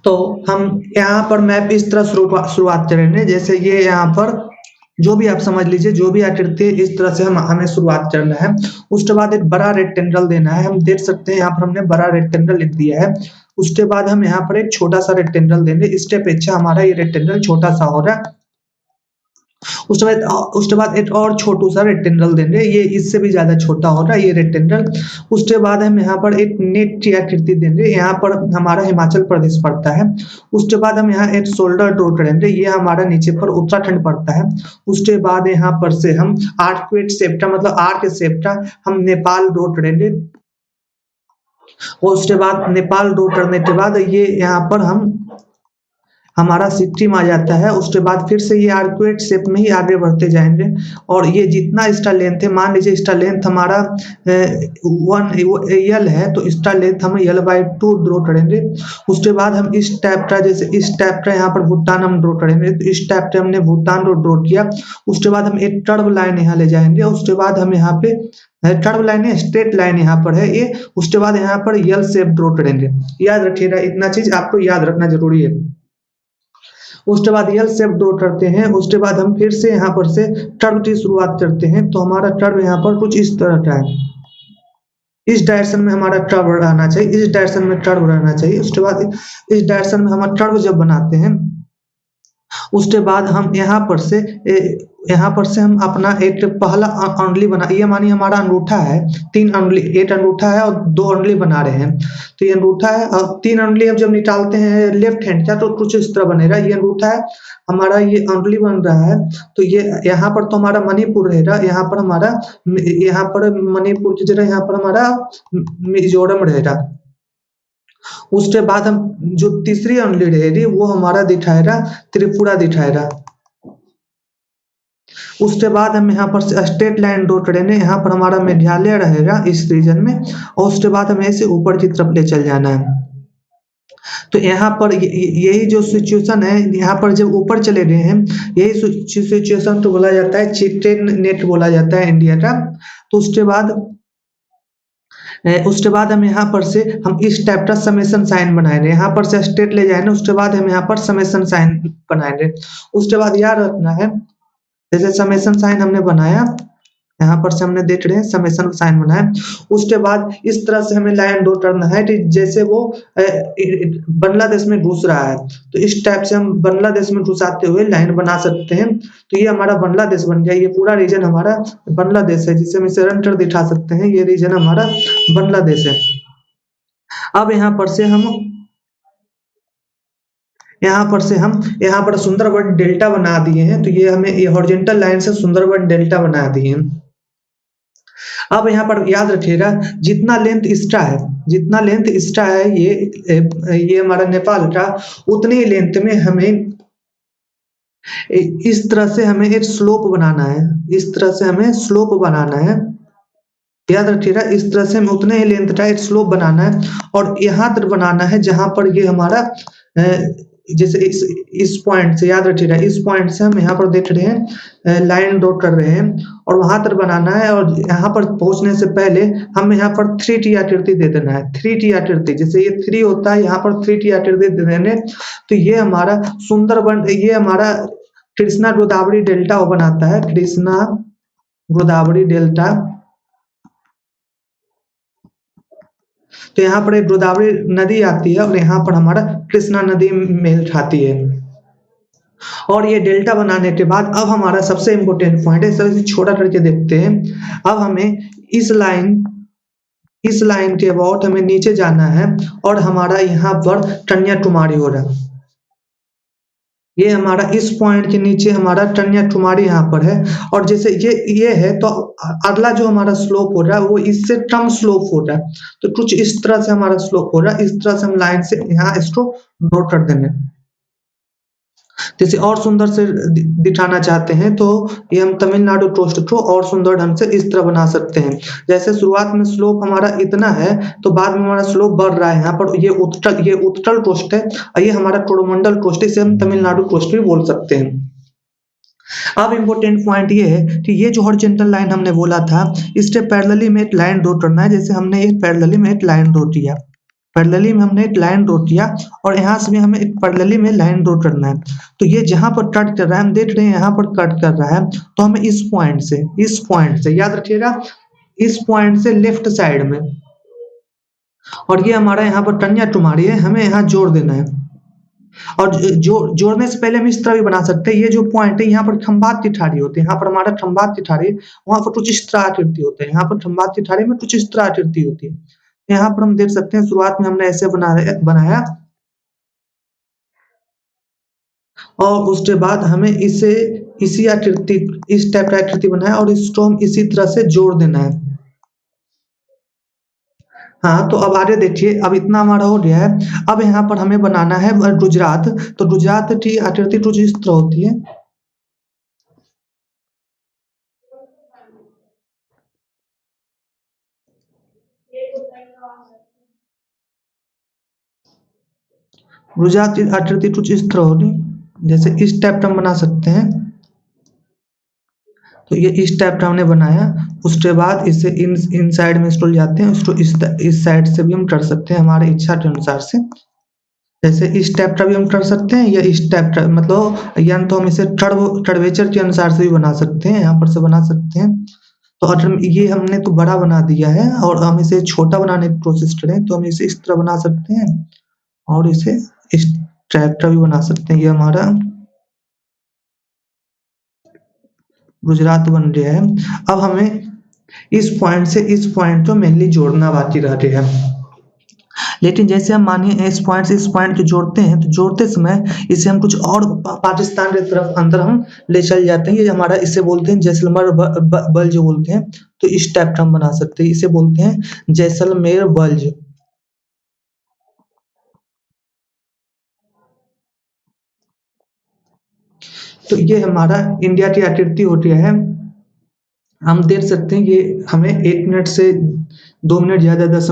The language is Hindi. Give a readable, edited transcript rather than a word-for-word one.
तो हम यहाँ पर मैप इस तरह शुरुआत करेंगे, जैसे ये यहाँ पर जो भी आप समझ लीजिए, जो भी आकृति है इस तरह से हमें शुरुआत करना है। उसके बाद एक बड़ा रेक्टेंगल देना है, हम देख सकते हैं यहाँ पर हमने बड़ा रेक्टेंगल लिख दिया है। उसके बाद हम यहाँ पर एक छोटा सा रेक्टेंगल देंगे, इसके अपेक्षा हमारा ये रेक्टेंगल छोटा सा हो रहा है। उसके बाद एक और छोटू सा रेक्टेंगल देंगे, ये इससे भी ज्यादा छोटा हो रहा है ये रेक्टेंगल। उसके बाद हम यहाँ पर एक नेट की आकृति देंगे, यहाँ पर हमारा हिमाचल प्रदेश पड़ता है। उसके बाद हम यहाँ एक शोल्डर ड्रॉ करेंगे, ये हमारा नीचे पर उत्तराखंड पड़ता है। उसके बाद यहाँ पर से हम आर्क शेप का मतलब आर्क शेप का हम नेपाल ड्रॉ करेंगे। और उसके बाद नेपाल ड्रॉ करने के बाद ये यहाँ पर हमारा सिक्किम आ जाता है। उसके बाद फिर से ये आर्कुएट शेप में ही आगे बढ़ते जाएंगे, और ये जितना इसका लेंथ है, मान लीजिए इसका लेंथ हमारा 1 यल है, तो इसका लेंथ हम L/2 ड्रॉ करेंगे। उसके बाद हम इस टाइप का, जैसे इस टाइप का यहाँ पर भूटान हम ड्रॉ करेंगे, तो इस टाइप का हमने भूटान को ड्रॉ किया। उसके बाद हम एक कर्व लाइन यहाँ ले जाएंगे। उसके बाद हम यहाँ पे कर्व लाइन है, स्ट्रेट लाइन यहाँ पर है ये। उसके बाद यहाँ पर यल शेप ड्रॉ करेंगे। याद रखिएगा, इतना चीज आपको याद रखना जरूरी है। उसके बाद यल शेप ड्रॉ करते हैं। उसके बाद हम फिर से यहाँ पर से कर्व की शुरुआत करते हैं, तो हमारा कर्व यहाँ पर कुछ इस तरह का है। इस डायरेक्शन में हमारा कर्व रहना चाहिए, इस डायरेक्शन में कर्व रहना चाहिए। उसके बाद इस डायरेक्शन में हम कर्व जब बनाते हैं, उसके बाद हम यहाँ पर से हम अपना एक पहला अंगुली बना, ये मानिए हमारा अंगूठा है, 3 अंगुली, एक अंगूठा है और 2 अंगुली बना रहे हैं। तो ये अंगूठा है और 3 अंगुली हम जब निकालते हैं लेफ्ट हैंड का, तो कुछ इस तरह बनेगा। ये अंगूठा है हमारा, ये अंगुली बन रहा है। तो ये यहाँ पर तो हमारा मणिपुर रहेगा, यहाँ पर मणिपुर की जगह यहाँ पर हमारा मिजोरम रहेगा। उसके बाद हम जो तीसरी अंगुली रहेगी वो हमारा दिखाएगा त्रिपुरा दिखाएगा। उसके बाद हम यहाँ पर स्ट्रेट लाइन ड्रॉ करेंगे, यहाँ पर हमारा मेघालय रहेगा इस रीजन में। और उसके बाद हमें इसे ऊपर की तरफ ले चल जाना है। तो यहाँ पर यही जो सिचुएशन है, यहाँ पर जब ऊपर चले गए हैं, यही सिचुएशन तो बोला जाता है चिकेन नेट बोला जाता है इंडिया का। तो उसके बाद हम यहाँ पर से हम इस टाइप का समेशन साइन बनाएंगे, यहाँ पर से स्ट्रेट ले जाएंगे। उसके बाद हम यहाँ पर समेशन साइन बनाएंगे। उसके बाद याद रखना है, जैसे समेशन साइन हमने बनाया, यहाँ पर से हमने देख रहे हैं समेशन साइन बनाया। उसके बाद इस तरह से हमें लाइन ड्रॉ करना है कि जैसे वो बांग्लादेश में घुस रहा है, तो इस टाइप से हम बांग्लादेश में घुसाते हुए लाइन बना सकते हैं। तो ये हमारा बांग्लादेश बन गया, ये पूरा रीजन हमारा बांग्लादेश है, जिसे हम इसे रन दिखा सकते हैं। ये रीजन हमारा बांग्लादेश है। अब यहाँ पर सुंदरबन डेल्टा बना दिए हैं, तो ये हमें ये हॉरिजॉन्टल लाइन से सुंदरबन डेल्टा बना दिए हैं। अब यहाँ पर याद रखिएगा, जितना लेंथ इसका है ये हमारा नेपाल का, उतनी ही लेंथ में हमें इस तरह से हमें एक स्लोप बनाना है, इस तरह से हमें स्लोप बनाना है। याद रखिएगा, इस तरह से हमें उतने ही लेंथ का एक स्लोप बनाना है, और यहाँ तक बनाना है जहां पर ये हमारा जैसे इस पॉइंट से, याद रखिएगा इस पॉइंट से हम यहाँ पर देख रहे हैं लाइन ड्रॉ कर रहे हैं, और वहां तक बनाना है। और यहाँ पर पहुंचने से पहले हम यहाँ पर 3T आकृति दे देना है। 3T आकृति, जैसे ये 3 होता है, यहाँ पर 3T आकृति दे देंगे, तो ये हमारा सुंदरबन, ये हमारा कृष्णा गोदावरी डेल्टा वो बनाता है, कृष्णा गोदावरी डेल्टा। तो यहाँ पर एक गोदावरी नदी आती है और यहाँ पर हमारा कृष्णा नदी मेल खाती है। और ये डेल्टा बनाने के बाद अब हमारा सबसे इंपॉर्टेंट पॉइंट है, सबसे छोटा करके देखते हैं। अब हमें इस लाइन के अबाउट हमें नीचे जाना है, और हमारा यहाँ पर कन्याकुमारी हो रहा है। ये हमारा इस पॉइंट के नीचे हमारा कन्याकुमारी यहाँ पर है, और जैसे ये है, तो अगला जो हमारा स्लोप हो रहा है वो इससे कम स्लोप हो रहा है। तो कुछ इस तरह से हमारा स्लोप हो रहा है, इस तरह से हम लाइन से यहाँ इसको ड्रॉ कर देंगे। जैसे और सुंदर से दिखाना चाहते हैं, तो ये हम तमिलनाडु कोस्ट को और सुंदर ढंग से इस तरह बना सकते हैं। जैसे शुरुआत में स्लोप हमारा इतना है, तो बाद में हमारा स्लोप बढ़ रहा है। यहाँ पर ये उत्कल कोस्ट है, और ये हमारा कोरोमंडल कोस्ट है, इसे हम तमिलनाडु कोस्ट भी बोल सकते हैं। अब इम्पोर्टेंट पॉइंट ये है कि ये जो हॉरिजॉन्टल लाइन हमने बोला था, इसके पैरेलली में एक लाइन ड्रॉ करना है। जैसे हमने एक पैरेलली में एक लाइन ड्रॉ किया, पैरेलली में हमने एक लाइन ड्रॉ किया और यहाँ से भी हमें एक पैरेलली में लाइन ड्रॉ करना है। तो ये जहाँ पर कट कर रहा है हम देख रहे हैं यहाँ पर कट कर रहा है, तो हमें इस पॉइंट से याद रखिएगा, इस पॉइंट से लेफ्ट साइड में, और ये हमारा यहाँ पर कन्याकुमारी है, हमें यहाँ जोड़ देना है। और जोड़ने से पहले हम इस तरह भी बना सकते हैं, ये जो पॉइंट है यहाँ पर खंबात की ठारी होती है, यहाँ पर हमारा खंबात की ठारी, वहां पर कुछ इस तरह आकृति होते हैं, यहाँ पर खंबात की ठारी में कुछ इस तरह आकृति होती है। यहाँ पर हम देख सकते हैं शुरुआत में हमने ऐसे बनाया और उसके बाद हमें इसे इसी आकृति, इस टाइप का आकृति बनाया और इसको हम इसी तरह से जोड़ देना है। हाँ, तो अब आगे देखिए, अब इतना हमारा हो गया है। अब यहाँ पर हमें बनाना है गुजरात, तो गुजरात की आकृति कुछ इस तरह होती है। गुजरात की आकृति कुछ इस तरह होगी, जैसे इस टाइप का हम बना सकते हैं। तो ये इस टाइप का हमने बनाया, उसके बाद इसे इन साइड में इसको ले जाते हैं, उसको इस साइड से भी हम कर सकते हैं हमारे इच्छा के अनुसार से। जैसे इस टाइप का भी हम कर सकते हैं या इस टाइप का, मतलब या तो हम इसे कर्वेचर के अनुसार से भी बना सकते हैं, यहाँ पर से बना सकते हैं। तो अगर ये हमने तो बड़ा बना दिया है और हम इसे छोटा बनाने की कोशिश करें तो हम इसे इस तरह बना सकते हैं और इसे इस टाइप का भी बना सकते हैं। ये हमारा गुजरात बन गया है। अब हमें इस पॉइंट से इस पॉइंट को मेनली जोड़ना बाकी रह गया है। लेकिन जैसे हम मानिए इस पॉइंट से इस पॉइंट को जोड़ते हैं, तो जोड़ते समय इसे हम कुछ और पाकिस्तान की तरफ अंदर हम ले चल जाते हैं। ये हमारा, इसे बोलते हैं जैसलमेर बल्ज बोलते हैं। तो इस टाइप का हम बना सकते हैं, इसे बोलते हैं जैसलमेर बल्ज। तो ये हमारा इंडिया की आकृति हो गया है। हम देख सकते हैं ये हमें 1 मिनट से 2 मिनट ज्यादा 10